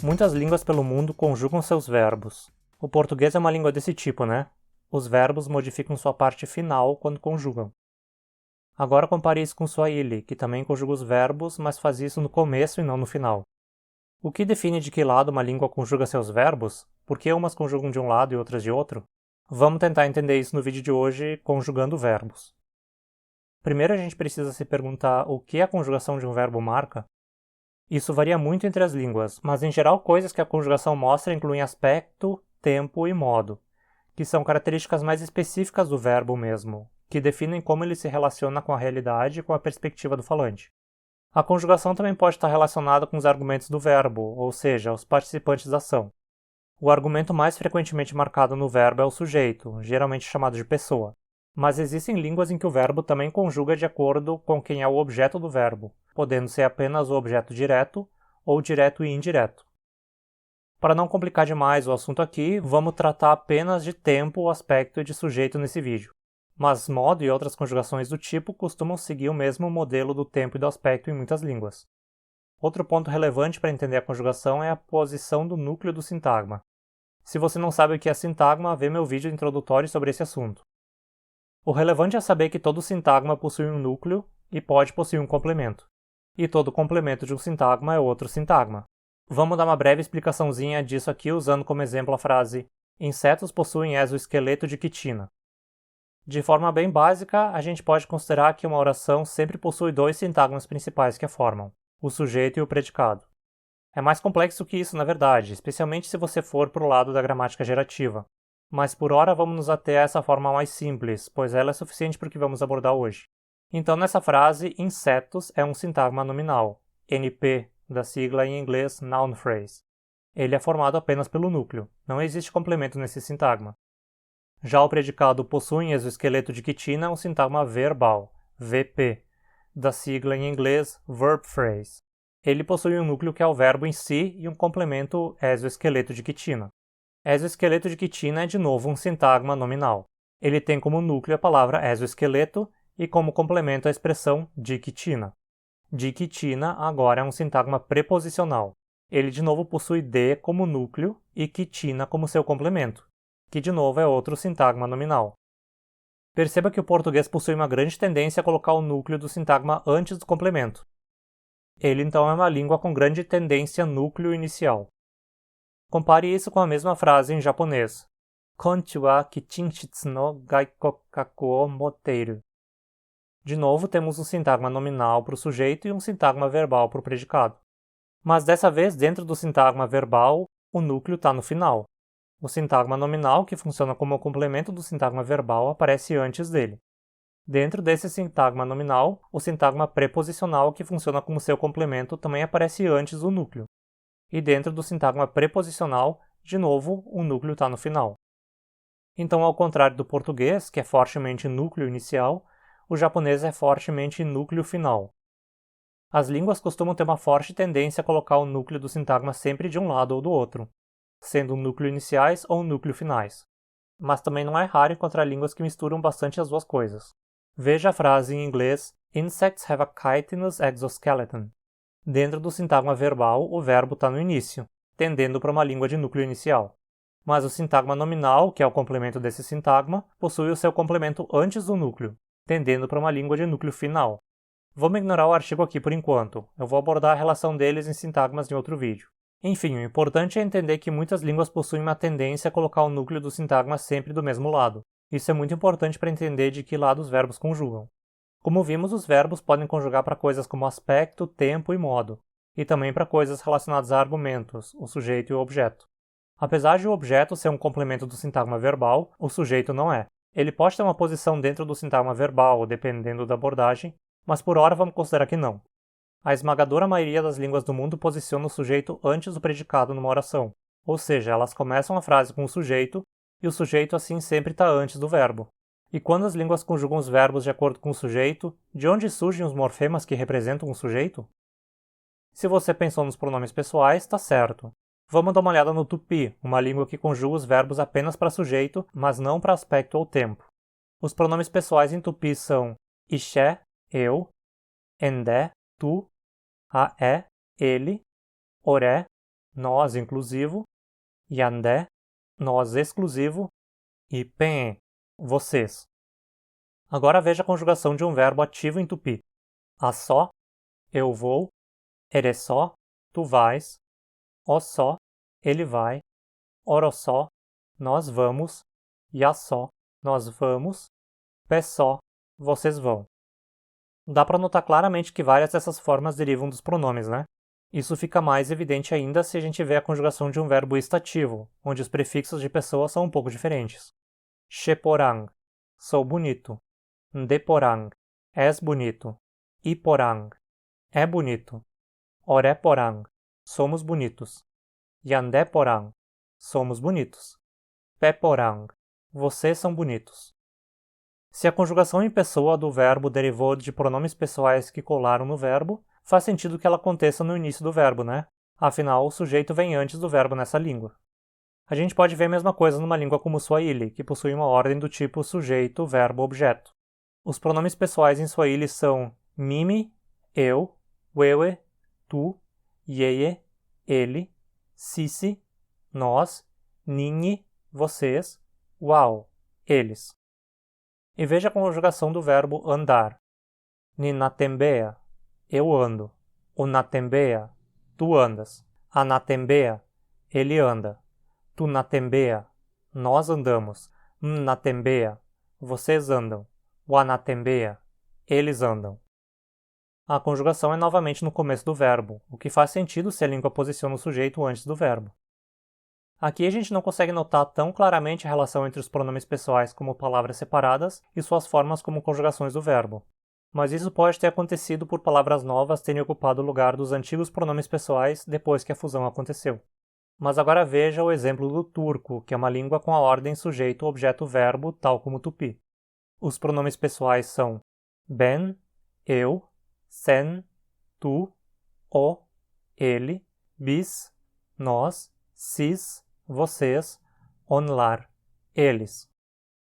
Muitas línguas pelo mundo conjugam seus verbos. O português é uma língua desse tipo, né? Os verbos modificam sua parte final quando conjugam. Agora compare isso com o Swahili, que também conjuga os verbos, mas faz isso no começo e não no final. O que define de que lado uma língua conjuga seus verbos? Por que umas conjugam de um lado e outras de outro? Vamos tentar entender isso no vídeo de hoje, conjugando verbos. Primeiro a gente precisa se perguntar o que a conjugação de um verbo marca. Isso varia muito entre as línguas, mas em geral coisas que a conjugação mostra incluem aspecto, tempo e modo, que são características mais específicas do verbo mesmo, que definem como ele se relaciona com a realidade e com a perspectiva do falante. A conjugação também pode estar relacionada com os argumentos do verbo, ou seja, os participantes da ação. O argumento mais frequentemente marcado no verbo é o sujeito, geralmente chamado de pessoa. Mas existem línguas em que o verbo também conjuga de acordo com quem é o objeto do verbo, podendo ser apenas o objeto direto ou direto e indireto. Para não complicar demais o assunto aqui, vamos tratar apenas de tempo, aspecto e de sujeito nesse vídeo. Mas modo e outras conjugações do tipo costumam seguir o mesmo modelo do tempo e do aspecto em muitas línguas. Outro ponto relevante para entender a conjugação é a posição do núcleo do sintagma. Se você não sabe o que é sintagma, vê meu vídeo introdutório sobre esse assunto. O relevante é saber que todo sintagma possui um núcleo e pode possuir um complemento. E todo complemento de um sintagma é outro sintagma. Vamos dar uma breve explicaçãozinha disso aqui usando como exemplo a frase insetos possuem exoesqueleto de quitina. De forma bem básica, a gente pode considerar que uma oração sempre possui dois sintagmas principais que a formam, o sujeito e o predicado. É mais complexo que isso, na verdade, especialmente se você for para o lado da gramática gerativa. Mas por hora vamos nos ater a essa forma mais simples, pois ela é suficiente para o que vamos abordar hoje. Então nessa frase, insetos é um sintagma nominal, NP, da sigla em inglês Noun Phrase. Ele é formado apenas pelo núcleo, não existe complemento nesse sintagma. Já o predicado possuem exoesqueleto de quitina é um sintagma verbal, VP, da sigla em inglês Verb Phrase. Ele possui um núcleo que é o verbo em si e um complemento exoesqueleto de quitina. Exoesqueleto de quitina é de novo um sintagma nominal. Ele tem como núcleo a palavra exoesqueleto e como complemento a expressão de quitina. De quitina agora é um sintagma preposicional. Ele de novo possui de como núcleo e quitina como seu complemento, que de novo é outro sintagma nominal. Perceba que o português possui uma grande tendência a colocar o núcleo do sintagma antes do complemento. Ele então é uma língua com grande tendência núcleo inicial. Compare isso com a mesma frase em japonês. Konnichi wa kichinshitsu no gaikokaku o motteiru. De novo, temos um sintagma nominal para o sujeito e um sintagma verbal para o predicado. Mas dessa vez, dentro do sintagma verbal, o núcleo está no final. O sintagma nominal, que funciona como o complemento do sintagma verbal, aparece antes dele. Dentro desse sintagma nominal, o sintagma preposicional, que funciona como seu complemento, também aparece antes do núcleo. E dentro do sintagma preposicional, de novo, o núcleo está no final. Então, ao contrário do português, que é fortemente núcleo inicial, o japonês é fortemente núcleo final. As línguas costumam ter uma forte tendência a colocar o núcleo do sintagma sempre de um lado ou do outro, sendo núcleo iniciais ou núcleo finais. Mas também não é raro encontrar línguas que misturam bastante as duas coisas. Veja a frase em inglês Insects have a chitinous exoskeleton. Dentro do sintagma verbal, o verbo está no início, tendendo para uma língua de núcleo inicial. Mas o sintagma nominal, que é o complemento desse sintagma, possui o seu complemento antes do núcleo, tendendo para uma língua de núcleo final. Vamos ignorar o artigo aqui por enquanto, eu vou abordar a relação deles em sintagmas em outro vídeo. Enfim, o importante é entender que muitas línguas possuem uma tendência a colocar o núcleo do sintagma sempre do mesmo lado. Isso é muito importante para entender de que lado os verbos conjugam. Como vimos, os verbos podem conjugar para coisas como aspecto, tempo e modo, e também para coisas relacionadas a argumentos, o sujeito e o objeto. Apesar de o objeto ser um complemento do sintagma verbal, o sujeito não é. Ele pode ter uma posição dentro do sintagma verbal, dependendo da abordagem, mas por hora vamos considerar que não. A esmagadora maioria das línguas do mundo posiciona o sujeito antes do predicado numa oração, ou seja, elas começam a frase com o sujeito, e o sujeito assim sempre está antes do verbo. E quando as línguas conjugam os verbos de acordo com o sujeito, de onde surgem os morfemas que representam o sujeito? Se você pensou nos pronomes pessoais, está certo. Vamos dar uma olhada no Tupi, uma língua que conjuga os verbos apenas para sujeito, mas não para aspecto ou tempo. Os pronomes pessoais em Tupi são Ixé, eu, Endé, tu, Aé, ele, Oré, nós inclusivo, yandé, nós exclusivo, e pen, vocês. Agora veja a conjugação de um verbo ativo em tupi. A só, eu vou, eres só, tu vais, ó só, ele vai, oro só, nós vamos, ya só, nós vamos, pé só, vocês vão. Dá para notar claramente que várias dessas formas derivam dos pronomes, né? Isso fica mais evidente ainda se a gente vê a conjugação de um verbo estativo, onde os prefixos de pessoa são um pouco diferentes. Sheporang, sou bonito. Ndeporang, és bonito. Iporang, é bonito. Oreporang, somos bonitos. Yandeporang, somos bonitos. Peporang, vocês são bonitos. Se a conjugação em pessoa do verbo derivou de pronomes pessoais que colaram no verbo, faz sentido que ela aconteça no início do verbo, né? Afinal, o sujeito vem antes do verbo nessa língua. A gente pode ver a mesma coisa numa língua como o Swahili, que possui uma ordem do tipo sujeito, verbo, objeto. Os pronomes pessoais em Swahili são mimi, eu, wewe, tu, yeye, ele, sisi, nós, ninyi, vocês, uau, eles. E veja a conjugação do verbo andar. Ninatembea, eu ando. Unatembea, tu andas. Anatembea, ele anda. Tunatembea, nós andamos. Mnatembea, vocês andam. Wanatembea, eles andam. A conjugação é novamente no começo do verbo, o que faz sentido se a língua posiciona o sujeito antes do verbo. Aqui a gente não consegue notar tão claramente a relação entre os pronomes pessoais como palavras separadas e suas formas como conjugações do verbo. Mas isso pode ter acontecido por palavras novas terem ocupado o lugar dos antigos pronomes pessoais depois que a fusão aconteceu. Mas agora veja o exemplo do turco, que é uma língua com a ordem sujeito, objeto, verbo, tal como o tupi. Os pronomes pessoais são ben, eu, sen, tu, o, ele, bis, nós, siz, vocês, onlar, eles.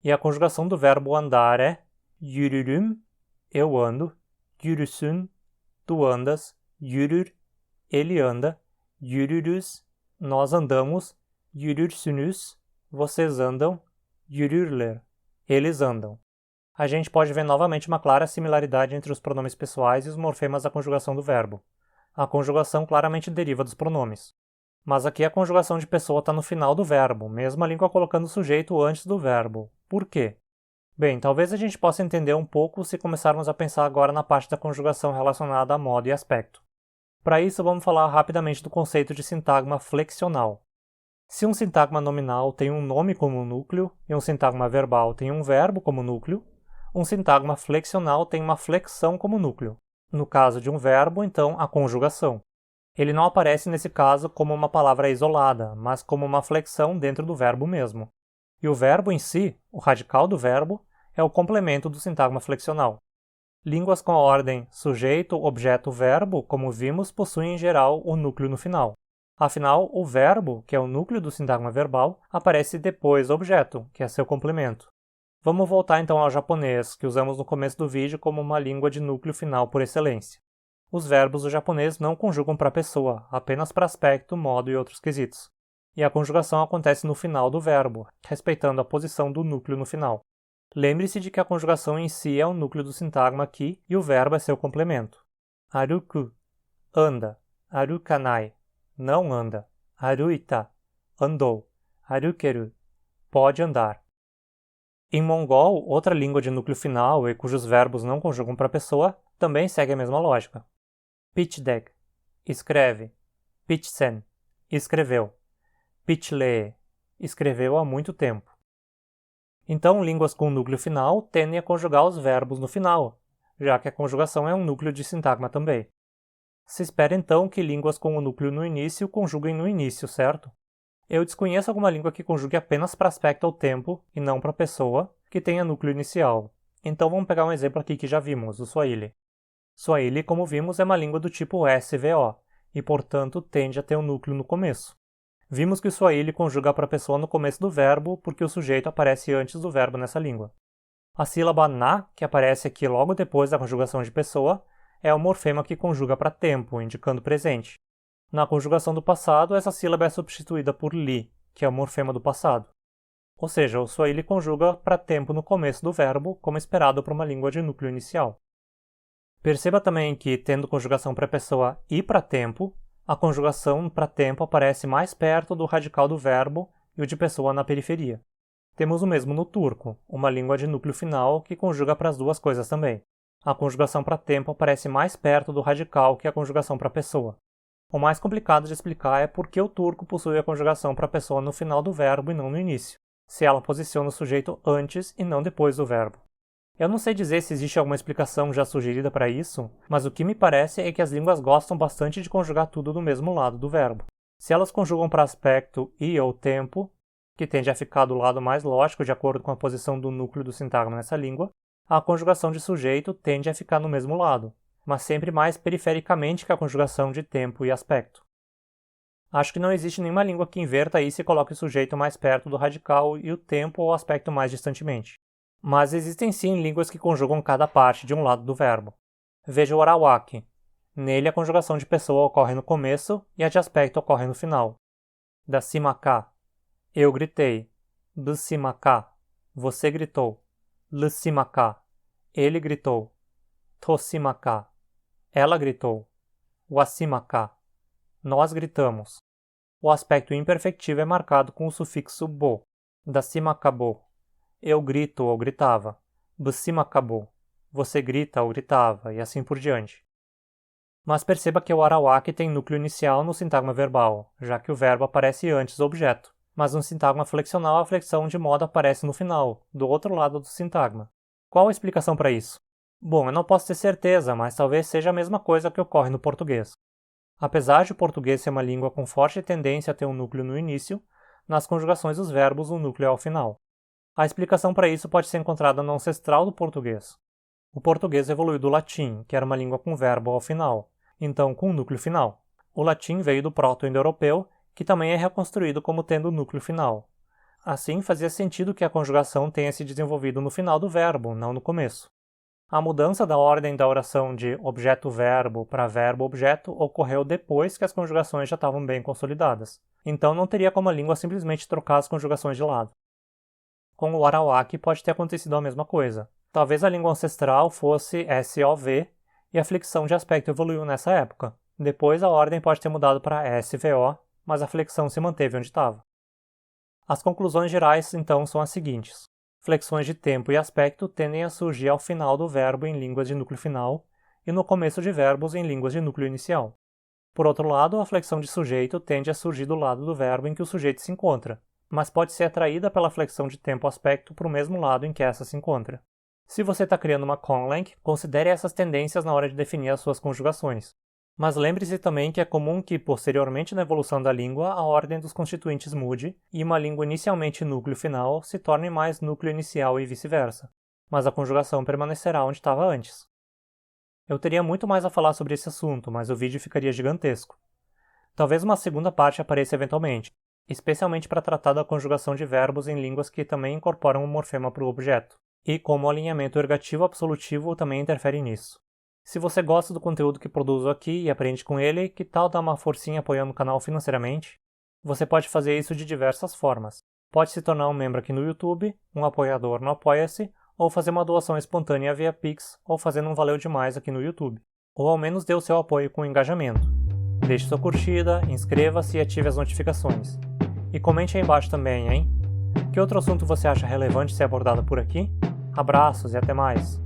E a conjugação do verbo andar é yürürüm, eu ando, yürüsün, tu andas, yürür, ele anda, yürürüz, nós andamos, yürürsünüz, vocês andam, yürürler, eles andam. A gente pode ver novamente uma clara similaridade entre os pronomes pessoais e os morfemas da conjugação do verbo. A conjugação claramente deriva dos pronomes. Mas aqui a conjugação de pessoa está no final do verbo, mesmo a língua colocando o sujeito antes do verbo. Por quê? Bem, talvez a gente possa entender um pouco se começarmos a pensar agora na parte da conjugação relacionada a modo e aspecto. Para isso, vamos falar rapidamente do conceito de sintagma flexional. Se um sintagma nominal tem um nome como núcleo e um sintagma verbal tem um verbo como núcleo, um sintagma flexional tem uma flexão como núcleo. No caso de um verbo, então, a conjugação. Ele não aparece nesse caso como uma palavra isolada, mas como uma flexão dentro do verbo mesmo. E o verbo em si, o radical do verbo, é o complemento do sintagma flexional. Línguas com a ordem sujeito, objeto, verbo, como vimos, possuem em geral o núcleo no final. Afinal, o verbo, que é o núcleo do sintagma verbal, aparece depois do objeto, que é seu complemento. Vamos voltar então ao japonês, que usamos no começo do vídeo como uma língua de núcleo final por excelência. Os verbos do japonês não conjugam para pessoa, apenas para aspecto, modo e outros quesitos. E a conjugação acontece no final do verbo, respeitando a posição do núcleo no final. Lembre-se de que a conjugação em si é o núcleo do sintagma aqui e o verbo é seu complemento. Aruku, anda. Arukanai, não anda. Aruita, andou. Arukeru, pode andar. Em mongol, outra língua de núcleo final e cujos verbos não conjugam para pessoa, também segue a mesma lógica. Pichdeg, escreve. Pichsen, escreveu. Pichle, escreveu há muito tempo. Então, línguas com núcleo final tendem a conjugar os verbos no final, já que a conjugação é um núcleo de sintagma também. Se espera então que línguas com o núcleo no início conjuguem no início, certo? Eu desconheço alguma língua que conjugue apenas para aspecto ou tempo, e não para pessoa, que tenha núcleo inicial. Então vamos pegar um exemplo aqui que já vimos, o Swahili. Swahili, como vimos, é uma língua do tipo SVO, e portanto tende a ter um núcleo no começo. Vimos que o Swahili conjuga para pessoa no começo do verbo porque o sujeito aparece antes do verbo nessa língua. A sílaba na, que aparece aqui logo depois da conjugação de pessoa, é o morfema que conjuga para tempo, indicando presente. Na conjugação do passado, essa sílaba é substituída por li, que é o morfema do passado. Ou seja, o Swahili conjuga para tempo no começo do verbo, como esperado para uma língua de núcleo inicial. Perceba também que, tendo conjugação para pessoa e para tempo, a conjugação para tempo aparece mais perto do radical do verbo e o de pessoa na periferia. Temos o mesmo no turco, uma língua de núcleo final que conjuga para as duas coisas também. A conjugação para tempo aparece mais perto do radical que a conjugação para pessoa. O mais complicado de explicar é por que o turco possui a conjugação para pessoa no final do verbo e não no início, se ela posiciona o sujeito antes e não depois do verbo. Eu não sei dizer se existe alguma explicação já sugerida para isso, mas o que me parece é que as línguas gostam bastante de conjugar tudo do mesmo lado do verbo. Se elas conjugam para aspecto e ou tempo, que tende a ficar do lado mais lógico de acordo com a posição do núcleo do sintagma nessa língua, a conjugação de sujeito tende a ficar no mesmo lado, mas sempre mais perifericamente que a conjugação de tempo e aspecto. Acho que não existe nenhuma língua que inverta isso e coloque o sujeito mais perto do radical e o tempo ou aspecto mais distantemente. Mas existem sim línguas que conjugam cada parte de um lado do verbo. Veja o arawak. Nele a conjugação de pessoa ocorre no começo e a de aspecto ocorre no final. Da cima-cá. Eu gritei. Do cima-cá. Você gritou. L cima-cá. Ele gritou. To cima-cá. Ela gritou. O acima-cá. Nós gritamos. O aspecto imperfectivo é marcado com o sufixo bo. Da cima-cá-bo. Eu grito ou gritava. Bcima acabou. Você grita ou gritava, e assim por diante. Mas perceba que o arawak tem núcleo inicial no sintagma verbal, já que o verbo aparece antes do objeto. Mas no sintagma flexional a flexão de modo aparece no final, do outro lado do sintagma. Qual a explicação para isso? Bom, eu não posso ter certeza, mas talvez seja a mesma coisa que ocorre no português. Apesar de o português ser uma língua com forte tendência a ter um núcleo no início, nas conjugações dos verbos o núcleo é ao final. A explicação para isso pode ser encontrada no ancestral do português. O português evoluiu do latim, que era uma língua com verbo ao final, então com núcleo final. O latim veio do proto-indo-europeu, que também é reconstruído como tendo núcleo final. Assim, fazia sentido que a conjugação tenha se desenvolvido no final do verbo, não no começo. A mudança da ordem da oração de objeto-verbo para verbo-objeto ocorreu depois que as conjugações já estavam bem consolidadas. Então não teria como a língua simplesmente trocar as conjugações de lado. Com o arawak pode ter acontecido a mesma coisa. Talvez a língua ancestral fosse SOV e a flexão de aspecto evoluiu nessa época. Depois a ordem pode ter mudado para SVO, mas a flexão se manteve onde estava. As conclusões gerais, então, são as seguintes. Flexões de tempo e aspecto tendem a surgir ao final do verbo em línguas de núcleo final e no começo de verbos em línguas de núcleo inicial. Por outro lado, a flexão de sujeito tende a surgir do lado do verbo em que o sujeito se encontra, mas pode ser atraída pela flexão de tempo-aspecto para o mesmo lado em que essa se encontra. Se você está criando uma conlang, considere essas tendências na hora de definir as suas conjugações. Mas lembre-se também que é comum que, posteriormente na evolução da língua, a ordem dos constituintes mude e uma língua inicialmente núcleo final se torne mais núcleo inicial e vice-versa, mas a conjugação permanecerá onde estava antes. Eu teria muito mais a falar sobre esse assunto, mas o vídeo ficaria gigantesco. Talvez uma segunda parte apareça eventualmente, especialmente para tratar da conjugação de verbos em línguas que também incorporam um morfema para o objeto, e como o alinhamento ergativo-absolutivo também interfere nisso. Se você gosta do conteúdo que produzo aqui e aprende com ele, que tal dar uma forcinha apoiando o canal financeiramente? Você pode fazer isso de diversas formas. Pode se tornar um membro aqui no YouTube, um apoiador no Apoia-se, ou fazer uma doação espontânea via Pix, ou fazendo um Valeu Demais aqui no YouTube. Ou ao menos dê o seu apoio com engajamento. Deixe sua curtida, inscreva-se e ative as notificações. E comente aí embaixo também, hein? Que outro assunto você acha relevante ser abordado por aqui? Abraços e até mais!